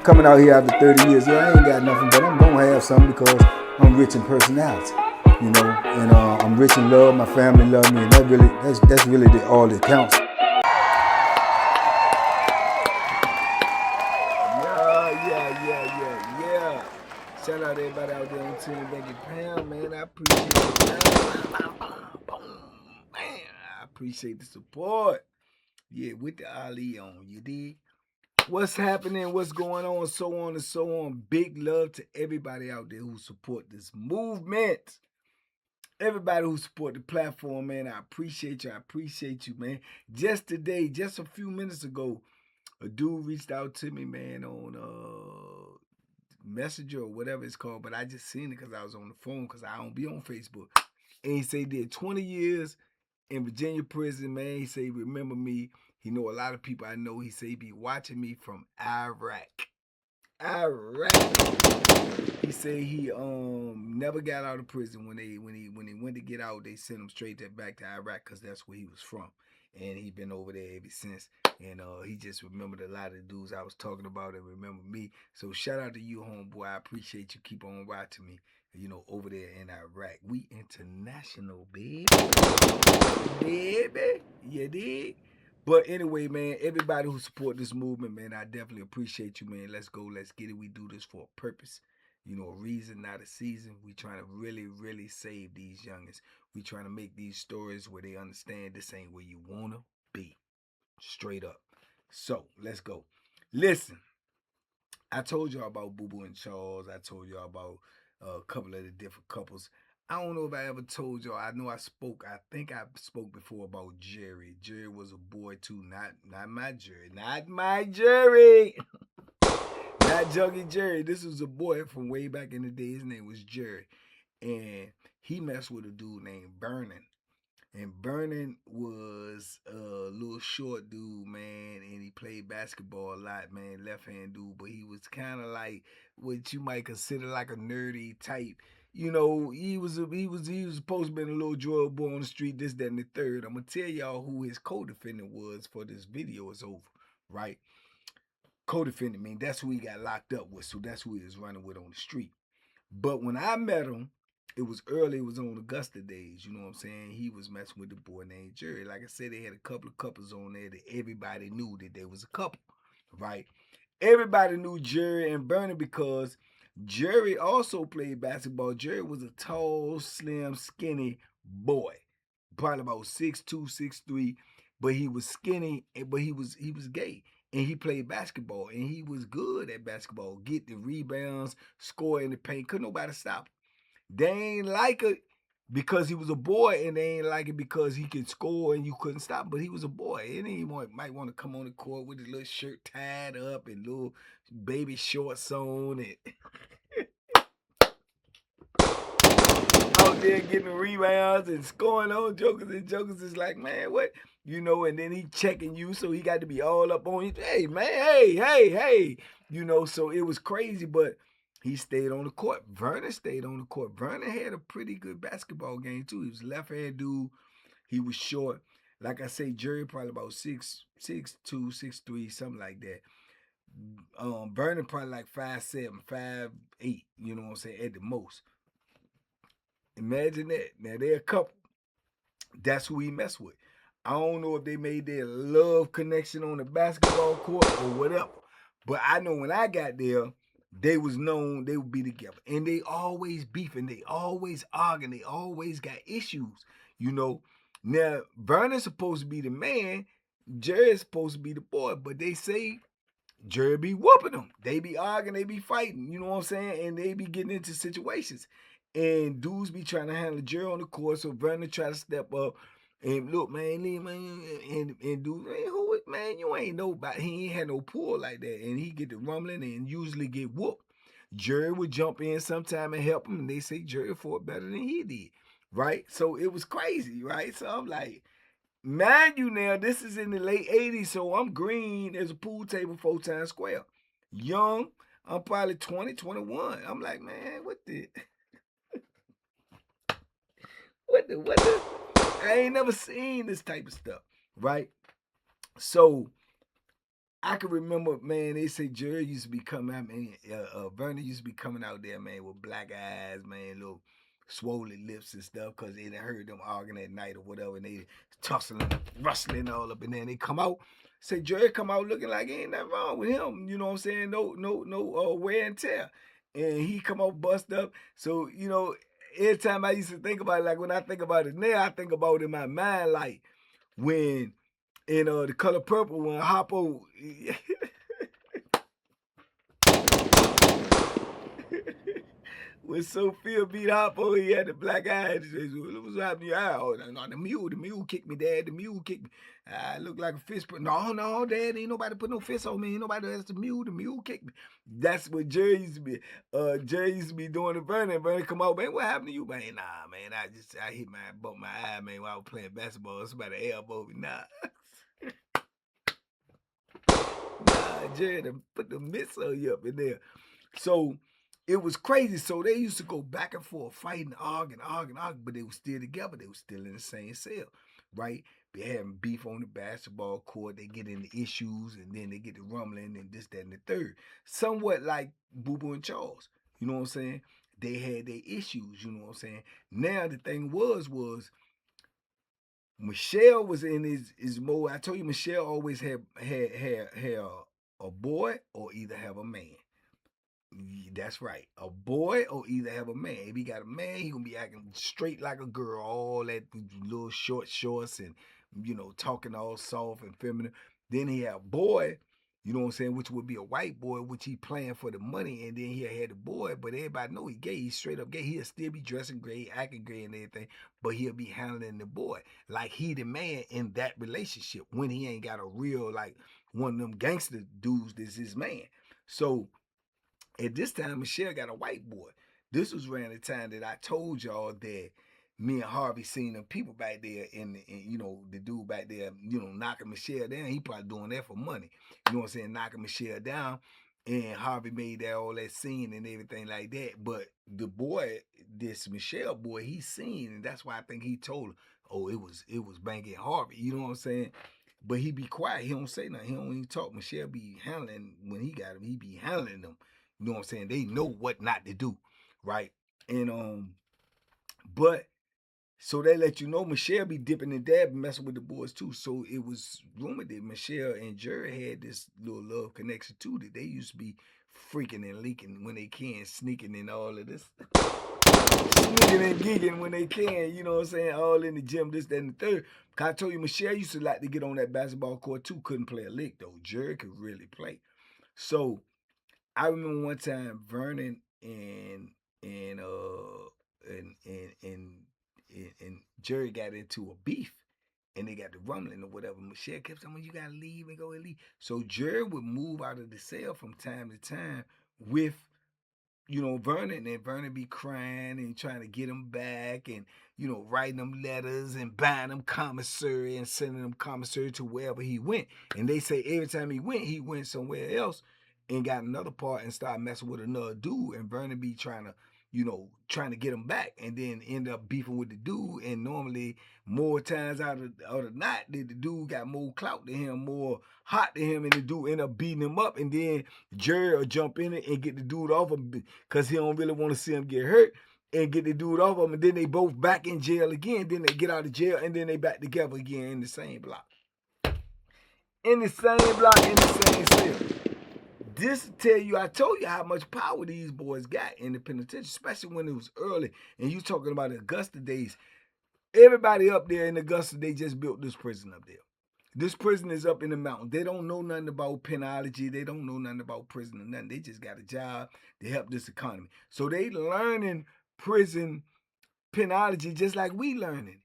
coming out here after 30 years. Yeah, I ain't got nothing, but I'm gonna have something because I'm rich in personality, you know, and I'm rich in love. My family love me, and that's really all that counts. Yeah. Shout out everybody out there on Team Banky Pound, man. I appreciate it. Man, I appreciate the support. Yeah, with the Ali on, you dig? What's happening, what's going on, so on and so on. Big love to everybody out there who support this movement. Everybody who support the platform, man, I appreciate you. I appreciate you, man. Just today, just a few minutes ago, a dude reached out to me, man, on Messenger or whatever it's called, but I just seen it because I was on the phone because I don't be on Facebook. And he say he did 20 years in Virginia prison, man. He say he remember me. He know a lot of people I know. He say he be watching me from Iraq. He say he never got out of prison when he went to get out. They sent him straight back to Iraq because that's where he was from, and he been over there ever since. And he just remembered a lot of the dudes I was talking about and remember me. So shout out to you, homeboy. I appreciate you. Keep on watching me. You know, over there in Iraq. We international, baby. You dig? But anyway, man, everybody who support this movement, man, I definitely appreciate you, man. Let's go. Let's get it. We do this for a purpose. You know, a reason, not a season. We trying to really, really save these youngins. We trying to make these stories where they understand this ain't where you want to be. Straight up. So, let's go. Listen, I told y'all about Boo Boo and Charles. I told y'all about a couple of the different couples. I don't know if I ever told y'all. I know I think I spoke before about Jerry. Jerry was a boy too, not my Jerry. Not my Jerry. Not Juggy Jerry. This was a boy from way back in the day. His name was Jerry. And he messed with a dude named Vernon. And Vernon was a little short dude, man, and he played basketball a lot, man, left-hand dude, but he was kind of like what you might consider like a nerdy type. You know, he was supposed to be a little drug boy on the street, this, that, and the third. I'm gonna tell y'all who his co-defendant was for this video is over, right? Co-defendant, mean that's who he got locked up with, so that's who he was running with on the street. But when I met him, it was early, it was on Augusta days, you know what I'm saying? He was messing with the boy named Jerry. Like I said, they had a couple of couples on there that everybody knew that there was a couple, right? Everybody knew Jerry and Vernon because Jerry also played basketball. Jerry was a tall, slim, skinny boy, probably about 6'2", 6'3", but he was skinny, but he was gay. And he played basketball, and he was good at basketball. Get the rebounds, score in the paint. Couldn't nobody stop him. They ain't like it because he was a boy, and they ain't like it because he could score and you couldn't stop him. But he was a boy, and he might want to come on the court with his little shirt tied up and little baby shorts on and out there getting rebounds and scoring on jokers. And jokers is like, man, what? You know, and then he checking you, so he got to be all up on you. Hey, man, hey. You know, so it was crazy, but he stayed on the court. Vernon stayed on the court. Vernon had a pretty good basketball game, too. He was a left-hand dude. He was short. Like I say, Jerry probably about 6'2", 6'3", something like that. Vernon probably like 5'7", 5'8", you know what I'm saying, at the most. Imagine that. Now, they're a couple. That's who he messed with. I don't know if they made their love connection on the basketball court or whatever. But I know when I got there, they was known they would be together. And they always beefing. They always arguing. They always got issues, you know. Now, Vernon's supposed to be the man. Jerry's supposed to be the boy. But they say Jerry be whooping them. They be arguing. They be fighting. You know what I'm saying? And they be getting into situations. And dudes be trying to handle Jerry on the court. So Vernon try to step up. And look, man, and dude, man, you ain't nobody. He ain't had no pull like that. And he get the rumbling and usually get whooped. Jerry would jump in sometime and help him. And they say Jerry fought better than he did. Right? So it was crazy, right? So I'm like, mind you now, this is in the late 80s. So I'm green as a pool table 4 times square. Young, I'm probably 20, 21. I'm like, man, what the... What the? I ain't never seen this type of stuff, right? So I can remember, man. They say Jerry used to be coming out, man. Vernon used to be coming out there, man, with black eyes, man, little swollen lips and stuff, cause they done heard them arguing at night or whatever, and they tussling, rustling all up, and then they come out. Say Jerry come out looking like ain't nothing wrong with him. You know what I'm saying? No wear and tear, and he come out bust up. So every time I used to think about it, like when I think about it now, I think about it in my mind, like when in The Color Purple when Hoppo when Sophia beat Hoppo, he had the black eyes. What's happening to your eye? Oh, no, the mule kicked me, Dad. The mule kicked me. I look like a fist. No, Dad, ain't nobody put no fist on me. Ain't nobody that's the mule. The mule kicked me. That's what Jerry used to be. Jerry used to be doing to Vernon. Vernon come out, man, what happened to you, man? Nah, man, I hit bumped my eye, man, while I was playing basketball. Somebody elbowed me. Nah. Nah, Jerry done put the mitts on you up in there. So it was crazy. So they used to go back and forth, fighting, arguing, but they were still together. They were still in the same cell, right? They having beef on the basketball court. They get into issues, and then they get to rumbling and this, that, and the third. Somewhat like Boo Boo and Charles. You know what I'm saying? They had their issues. You know what I'm saying? Now the thing was Michelle was in his mode. I told you Michelle always had a boy or either have a man. That's right. A boy or either have a man. If he got a man, he gonna be acting straight like a girl, all that little short shorts and talking all soft and feminine. Then he have a boy, you know what I'm saying, which would be a white boy, which he playing for the money, and then he had a boy, but everybody know he gay. He's straight up gay. He'll still be dressing gay, acting gay and everything, but he'll be handling the boy like he the man in that relationship when he ain't got a real like one of them gangster dudes that's his man. So at this time, Michelle got a white boy. This was around the time that I told y'all that me and Harvey seen them people back there the dude back there, knocking Michelle down. He probably doing that for money. You know what I'm saying? Knocking Michelle down. And Harvey made that all that scene and everything like that. But the boy, this Michelle boy, he seen, and that's why I think he told her, oh, it was Banky and Harvey. You know what I'm saying? But he be quiet. He don't say nothing. He don't even talk. Michelle be handling when he got him. He be handling them. You know what I'm saying? They know what not to do, right? And but so they let you know Michelle be dipping and dabbing, messing with the boys too. So it was rumored that Michelle and Jerry had this little love connection too. That they used to be freaking and leaking when they can, sneaking and all of this, sneaking and gigging when they can. You know what I'm saying? All in the gym, this, that, and the third. Cause I told you Michelle used to like to get on that basketball court too. Couldn't play a lick though. Jerry could really play. So I remember one time Vernon and and Jerry got into a beef and they got the rumbling or whatever. Michelle kept saying, "You gotta leave and go and leave." So Jerry would move out of the cell from time to time with Vernon, and Vernon be crying and trying to get him back and, writing them letters and buying them commissary and sending them commissary to wherever he went. And they say every time he went somewhere else and got another part and started messing with another dude. And Vernon be trying to get him back and then end up beefing with the dude. And normally, more times out of not, the dude got more clout to him, more hot to him, and the dude end up beating him up. And then Jerry will jump in it and get the dude off him because he don't really want to see him get hurt and get the dude off him. And then they both back in jail again. Then they get out of jail and then they back together again in the same block. In the same block, in the same cell. This tell you, I told you how much power these boys got in the penitentiary, especially when it was early. And you talking about Augusta days. Everybody up there in Augusta, they just built this prison up there. This prison is up in the mountain. They don't know nothing about penology. They don't know nothing about prison or nothing. They just got a job to help this economy. So they learning prison penology just like we learning.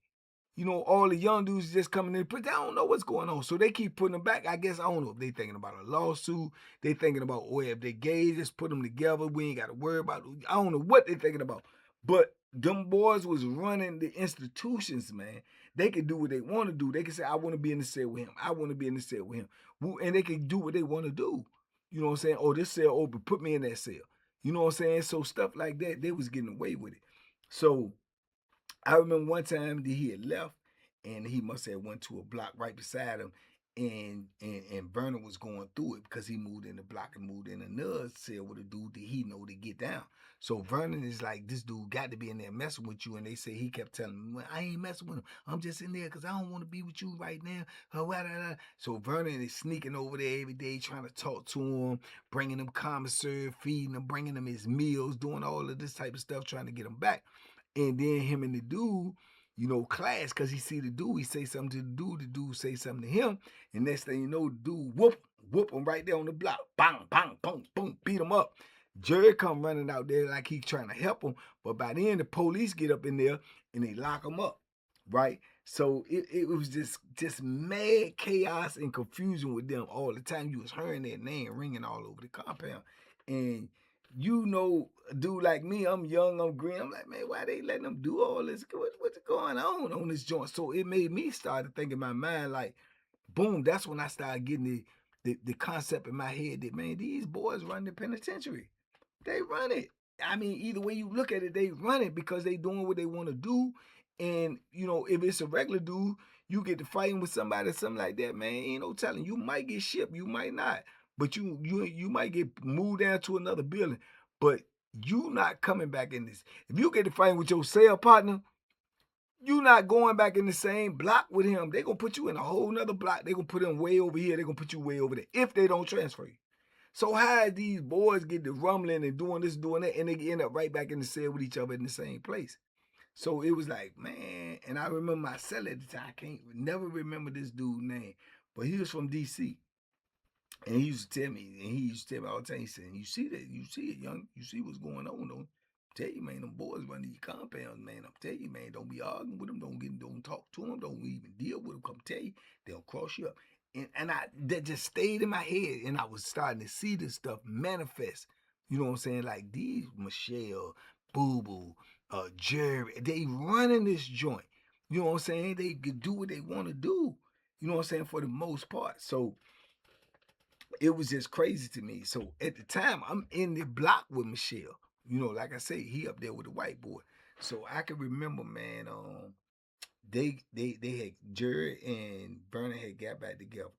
All the young dudes just coming in, but they don't know what's going on. So they keep putting them back. I guess, I don't know if they thinking about a lawsuit. They thinking about, if they gay, just put them together. We ain't got to worry about it. I don't know what they thinking about. But them boys was running the institutions, man. They could do what they want to do. They can say, I want to be in the cell with him. I want to be in the cell with him. And they can do what they want to do. You know what I'm saying? Oh, this cell open. Put me in that cell. You know what I'm saying? So stuff like that, they was getting away with it. So I remember one time that he had left and he must have went to a block right beside him and Vernon was going through it because he moved in the block and moved in another cell with a dude that he know to get down. So Vernon is like, this dude got to be in there messing with you, and they say he kept telling him, well, I ain't messing with him. I'm just in there because I don't want to be with you right now. So Vernon is sneaking over there every day, trying to talk to him, bringing him commissary, feeding him, bringing him his meals, doing all of this type of stuff, trying to get him back. And then him and the dude, clash because he see the dude, he say something to the dude say something to him, and next thing you know, the dude whoop him right there on the block, bang, bang, boom, boom, beat him up. Jerry come running out there like he trying to help him, but by then the police get up in there and they lock him up, right? So it was just mad chaos and confusion with them all the time. You was hearing their name ringing all over the compound, and a dude like me, I'm young, I'm green. I'm like, man, why they letting them do all this? What's going on this joint? So it made me start to think in my mind, like, boom, that's when I started getting the concept in my head that, man, these boys run the penitentiary. They run it. I mean, either way you look at it, they run it because they doing what they want to do. And, if it's a regular dude, you get to fighting with somebody or something like that, man, ain't no telling. You might get shipped, you might not. But you might get moved down to another building. But you not coming back in this. If you get to fighting with your cell partner, you not going back in the same block with him. They're going to put you in a whole nother block. They're going to put him way over here. They're going to put you way over there if they don't transfer you. So how these boys get to rumbling and doing this, doing that, and they end up right back in the cell with each other in the same place? So it was like, man, and I remember my cell at the time. I can't never remember this dude's name, but he was from D.C. And he used to tell me, all the time, he said, you see that, you see it, young, you see what's going on, though. Tell you, man, them boys run these compounds, man. I'm telling you, man, don't be arguing with them, don't talk to them, don't even deal with them. Come tell you, they'll cross you up. And that just stayed in my head, and I was starting to see this stuff manifest. You know what I'm saying? Like these Michelle, Boo Boo, Jerry, they running this joint. You know what I'm saying? They could do what they want to do. You know what I'm saying? For the most part. So it was just crazy to me. So at the time, I'm in the block with Michelle. Like I say, he up there with the white boy. So I can remember, man. They had Jared and Vernon had got back together,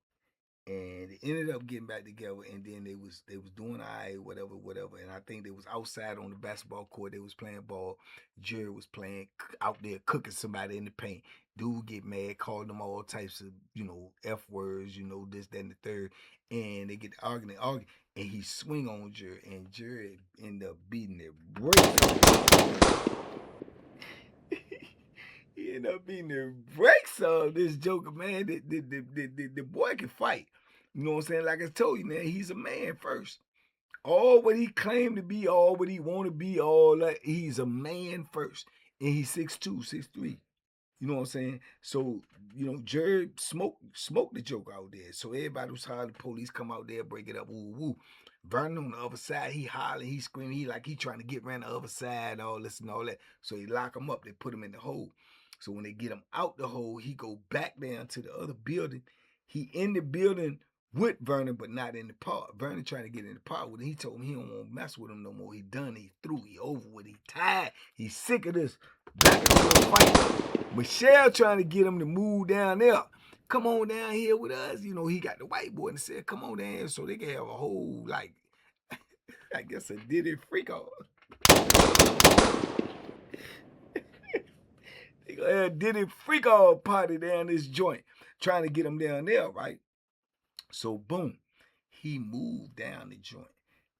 and they ended up getting back together. And then they was doing whatever. And I think they was outside on the basketball court. They was playing ball. Jared was playing out there cooking somebody in the paint. Dude get mad, calling them all types of F words, this, that, and the third. And they get arguing, and he swing on Jared, and Jared end up beating their brakes. He end up beating the brakes of this joker, man. The boy can fight. You know what I'm saying? Like I told you, man, he's a man first. All what he claimed to be, all what he want to be, all that, he's a man first. And he's 6'2", 6'3". You know what I'm saying? So, Jared smoked the joke out there. So everybody was hollering, the police come out there, break it up, woo woo. Vernon on the other side, he hollering, he screaming, he trying to get around the other side, all this and all that. So they lock him up, they put him in the hole. So when they get him out the hole, he go back down to the other building. He in the building with Vernon, but not in the park. Vernon trying to get in the park with him. He told him he don't want to mess with him no more. He done, he through, he over with, he tired, he's sick of this back and forth fight. Michelle trying to get him to move down there. Come on down here with us. He got the white boy and said, come on down here so they can have a whole, like, I guess a Diddy freak off. They gonna have a Diddy freak off party down this joint, trying to get him down there, right? So boom, he moved down the joint.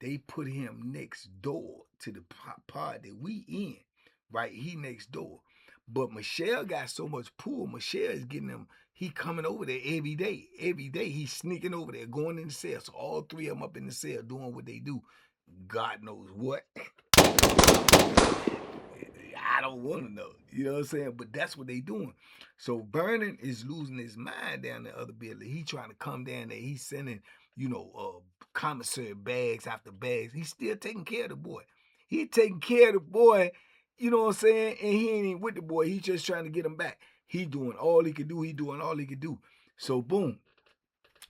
They put him next door to the pod that we in, right? He next door. But Michelle got so much pull. Michelle is getting him. He coming over there every day. Every day he's sneaking over there, going in the cell. So all three of them up in the cell doing what they do. God knows what. I don't want to know. You know what I'm saying? But that's what they doing. So Vernon is losing his mind down the other building. He trying to come down there. He's sending, commissary bags after bags. He's still taking care of the boy. He taking care of the boy, you know what I'm saying? And he ain't even with the boy. He just trying to get him back. He doing all he could do. He doing all he could do. So boom,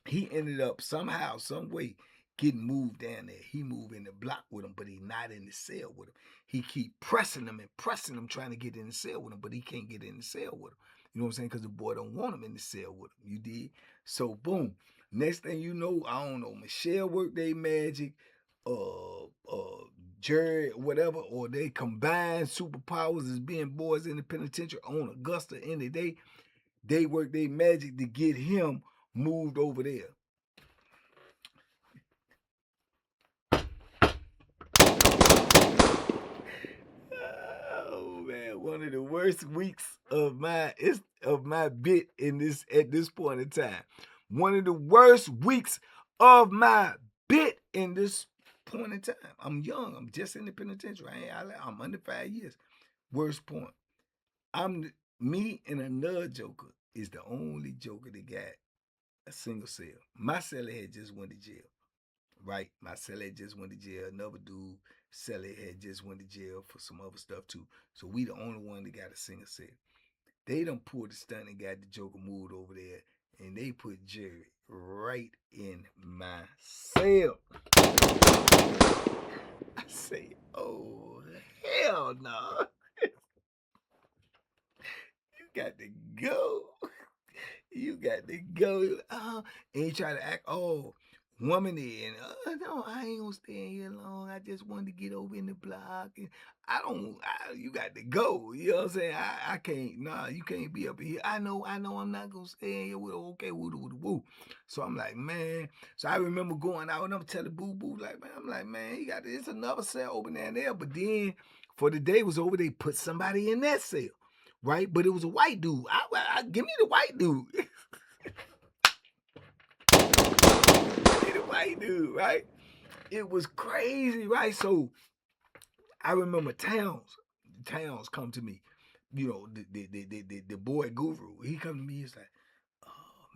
he ended up somehow, some way, getting moved down there. He moved in the block with him, but he not in the cell with him. He keep pressing him and pressing him, trying to get in the cell with him, but he can't get in the cell with him. You know what I'm saying? Because the boy don't want him in the cell with him. You did. So boom. Next thing you know, I don't know, Michelle worked they magic, Jared, whatever, or they combined superpowers as being boys in the penitentiary on Augusta any day. They worked their magic to get him moved over there. Oh man, one of the worst weeks of my bit in this at this point in time. One of the worst weeks of my bit in this point in time. I'm young. I'm just in the penitentiary. I'm under 5 years. Worst point. Me and another joker is the only joker that got a single cell. My cellie had just went to jail. Right? My cellie just went to jail. Another dude, cellie had just went to jail for some other stuff too. So we the only one that got a single cell. They done pulled the stunt and got the joker moved over there, and they put Jerry right in my cell. I say, oh hell no. You got to go. You got to go. And he try to act, woman in. No, I ain't gonna stay in here long. I just wanted to get over in the block. And you got to go. You know what I'm saying? I can't, nah, you can't be up here. I know, I'm not gonna stay in here with okay, woo. So I'm like, man. So I remember going out and I'm telling Boo Boo, man, you got it's another cell open there. But then, for the day was over, they put somebody in that cell. Right? But it was a white dude. Give me the white dude. Give me the white dude, right? It was crazy, right? So I remember Towns come to me. You know, the boy guru. He come to me, he's like, oh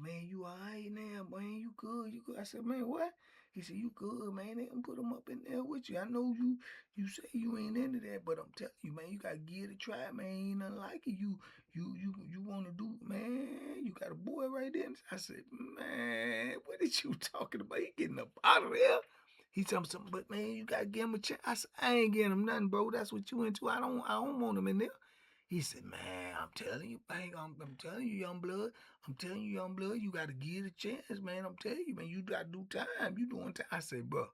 man, you all right now, man? You good? I said, man, what? He said, you good, man? They can put them up in there with you. I know you say you ain't into that, but I'm telling you, man, you gotta give it a try, man. Ain't nothing like it. You wanna do, man? You got a boy right there. I said, man, what is you talking about? He getting up out of there. He told me something, but man, you gotta give him a chance. I said, I ain't getting him nothing, bro. That's what you into. I don't want him in there. He said, man, I'm telling you, man, I'm telling you, young blood. I'm telling you, young blood, you got to give it a chance, man. I'm telling you, man, you got to do time. You doing time. I said, bro,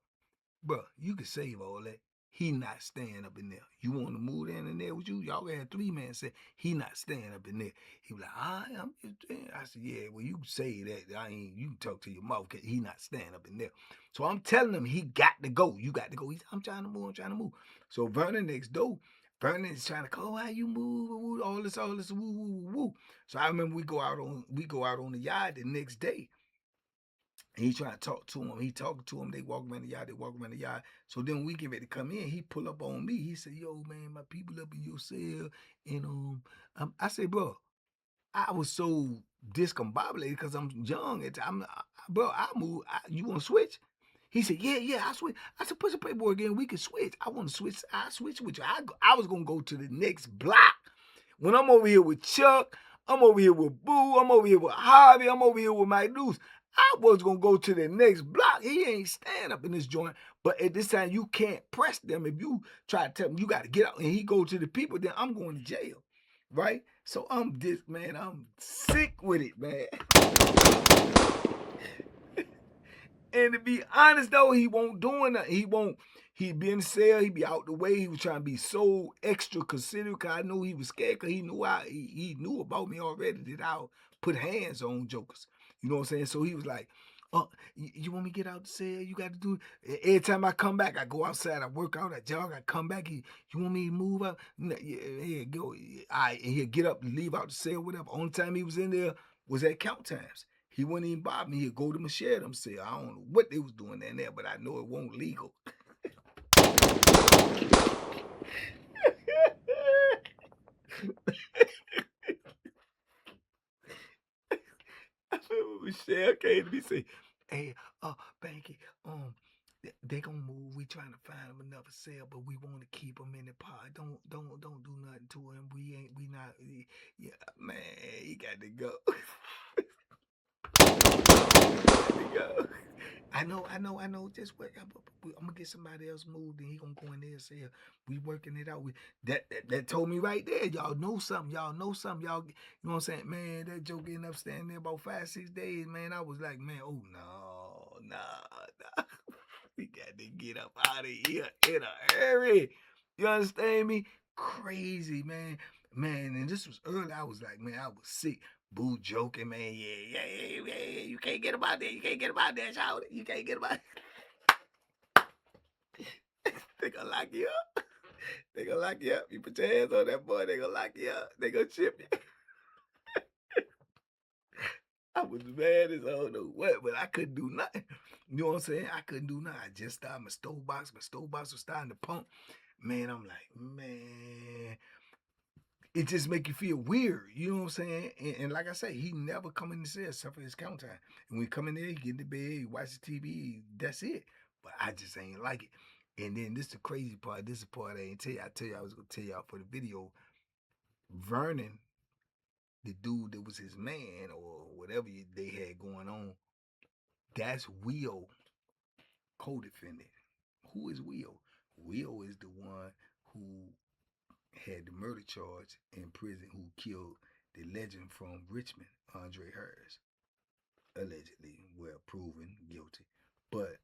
you can save all that. He not staying up in there. You want to move in there with you? Y'all had 3 men say, he not staying up in there. He was like, I'm just saying. I said, yeah, well, you can say that. You can talk to your mouth because he not staying up in there. So I'm telling him he got to go. You got to go. He said, I'm trying to move. So Vernon next door, Vernon is trying to go, how you move, all this, woo. So I remember we go out on the yard the next day. And he trying to talk to him. He talking to him. They walk around the yard. So then we get ready to come in. He pull up on me. He said, yo, man, my people up in your cell. And I said, bro, I was so discombobulated because I'm young at the time. Bro, I move. You want to switch? He said, yeah, I switch. I said, put the paperwork in. We can switch. I want to switch. I switch with you. I was going to go to the next block. When I'm over here with Chuck, I'm over here with Boo, I'm over here with Harvey, I'm over here with my dudes. I was going to go to the next block. He ain't staying up in this joint. But at this time, you can't press them. If you try to tell him you got to get out and he go to the people, then I'm going to jail. Right? So I'm sick with it, man. And to be honest though, he won't doing that. He be in the cell, he be out the way. He was trying to be so extra considerate because I knew he was scared because he knew about me already that I'll put hands on jokers. You know what I'm saying? So he was like, you want me to get out the cell? You got to do it. Every time I come back, I go outside, I work out, I jog, I come back. You want me to move up? Yeah, go. And he'll get up and leave out the cell, whatever. Only time he was in there was at count times. He wouldn't even bother me. He'd go to Michelle and say, I don't know what they was doing in there, but I know it won't legal. I remember Michelle came to me and say, hey, Banky, they gonna move. We trying to find him another cell, but we want to keep him in the pod. Don't do nothing to him. We not. Yeah, man, he got to go. I know. Just wait. I'm gonna get somebody else moved, and he gonna go in there and say, "We working it out." That told me right there. Y'all know something. Y'all know something. Y'all, you know what I'm saying, man? That joke getting up standing there about 5-6 days, man. I was like, man, oh no, nah. We got to get up out of here in a hurry. You understand me? Crazy, man. Man, and this was early. I was like, man, I was sick. Boo joking, man. Yeah. You can't get about there. You can't get about there, shout it. You can't get about They gonna lock you up. They gonna lock you up. You put your hands on that boy, they gonna lock you up. They gonna chip you. I was mad as I don't know what, but I couldn't do nothing. You know what I'm saying? I couldn't do nothing. I just started my stove box. My stove box was starting to pump. Man, I'm like, man, it just make you feel weird. You know what I'm saying? And like I say, he never come in and say except for his count time. And when he come in there, he get in the bed, he watch the TV, that's it. But I just ain't like it. And then this the crazy part. This is the part I ain't tell you. I tell you I was gonna tell y'all for the video. Vernon, the dude that was his man or whatever they had going on, that's Will co-defendant. Who is Will? Will is the one who had the murder charge in prison, who killed the legend from Richmond, Andre Harris, allegedly, well, proven guilty. But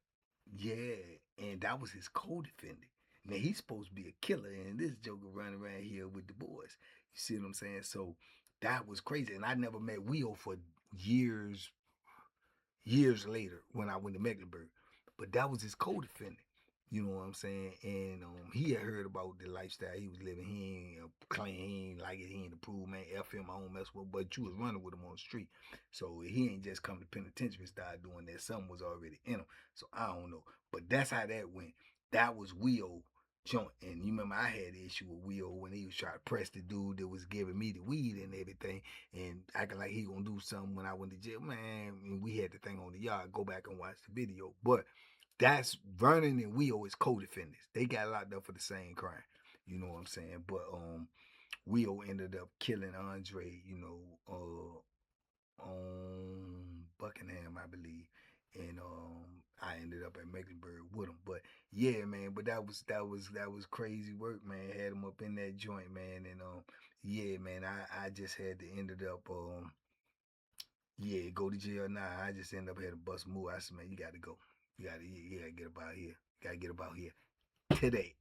yeah, and that was his co-defendant. Now he's supposed to be a killer, and this joker running around here with the boys. You see what I'm saying? So that was crazy, and I never met Will for years, years later when I went to Mecklenburg. But that was his co-defendant. You know what I'm saying? And he had heard about the lifestyle he was living. He ain't claim he ain't like it. He ain't approved, man. F him, I don't mess with. But you was running with him on the street, so he ain't just come to penitentiary and start doing that. Something was already in him. So I don't know. But that's how that went. That was Will joint. And you remember I had the issue with Will when he was trying to press the dude that was giving me the weed and everything, and acting like he gonna do something when I went to jail. Man, and we had the thing on the yard. Go back and watch the video. But that's Vernon and Will is co-defendants. They got locked up for the same crime. You know what I'm saying? But Will ended up killing Andre, on Buckingham, I believe. And I ended up at Mecklenburg with him. But yeah, man, but that was crazy work, man. Had him up in that joint, man. And yeah, man, I just had to ended up yeah, go to jail now. I just ended up had to bust a move. I said, man, you gotta go. You gotta get up out here. Gotta get up out here today.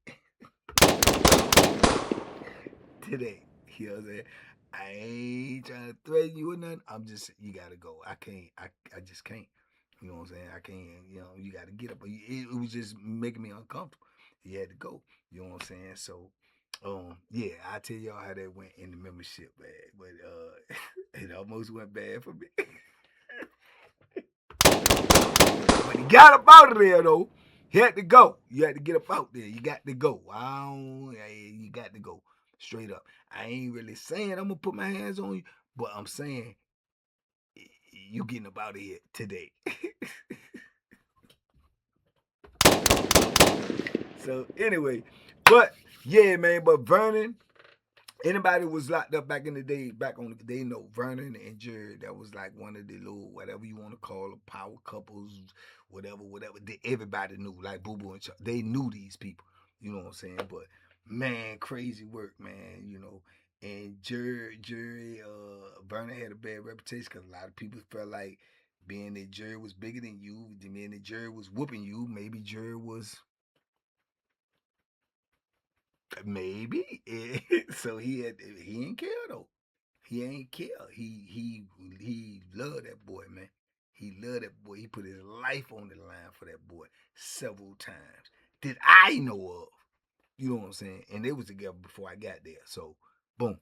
Today. You know what I'm saying? I ain't trying to threaten you or nothing. I'm just, you gotta go. I can't. I just can't. You know what I'm saying? I can't. You gotta get up. It was just making me uncomfortable. You had to go. You know what I'm saying? So, yeah, I tell y'all how that went in the membership, man. But it almost went bad for me. But he got up out of there though. He had to go. You had to get up out there. You got to go. You got to go. Straight up. I ain't really saying I'm gonna put my hands on you, but I'm saying you getting up out of here today. So anyway, but yeah, man. But Vernon, anybody was locked up back in the day, back on the they know Vernon and Jared. That was like one of the little whatever you want to call them, power couples, whatever. Everybody knew, like Boo Boo and Chuck. They knew these people. You know what I'm saying? But man, crazy work, man. And Jerry, Vernon had a bad reputation because a lot of people felt like being that Jerry was bigger than you, being that Jerry was whooping you, maybe Jerry was maybe. So he ain't care though. He ain't care. He loved that boy, man. He loved that boy. He put his life on the line for that boy several times that I know of. You know what I'm saying? And they was together before I got there. So boom.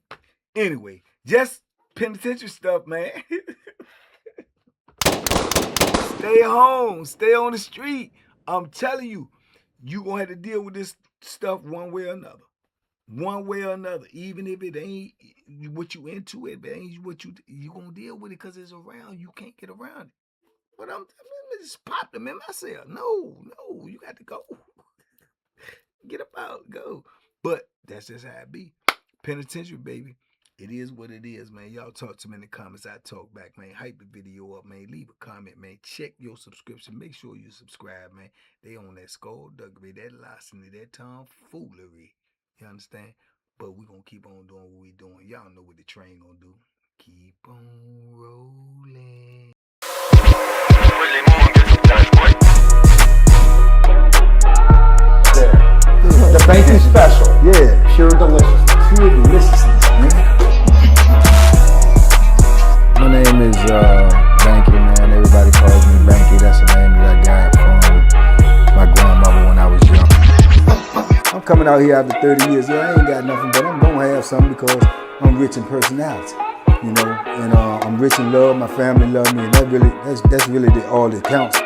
Anyway, just penitentiary stuff, man. Stay home. Stay on the street. I'm telling you, you gonna have to deal with this stuff one way or another. One way or another, even if it ain't what you into it, but ain't what you gonna deal with it because it's around. You can't get around it. But I'm just pop them in myself. No, you got to go. Get up out, go. But that's just how it be. Penitentiary, baby. it is what it is, man. Y'all talk to me in the comments. I talk back, man. Hype the video up, man. Leave a comment, man. Check your subscription. Make sure you subscribe, man. They on that skullduggery, that larceny, that tomfoolery. You understand? But we gonna keep on doing what we doing. Y'all know what the train gonna do. Keep on rolling. The banky special. Yeah. Pure deliciousness. Pure deliciousness, man. My name is Banky, man. Everybody calls me Banky. That's the name that I got from my grandmother when I was young. I'm coming out here after 30 years. Yeah, I ain't got nothing, but I'm gonna have something because I'm rich in personality, you know, and I'm rich in love. My family love me, and that's really all that counts.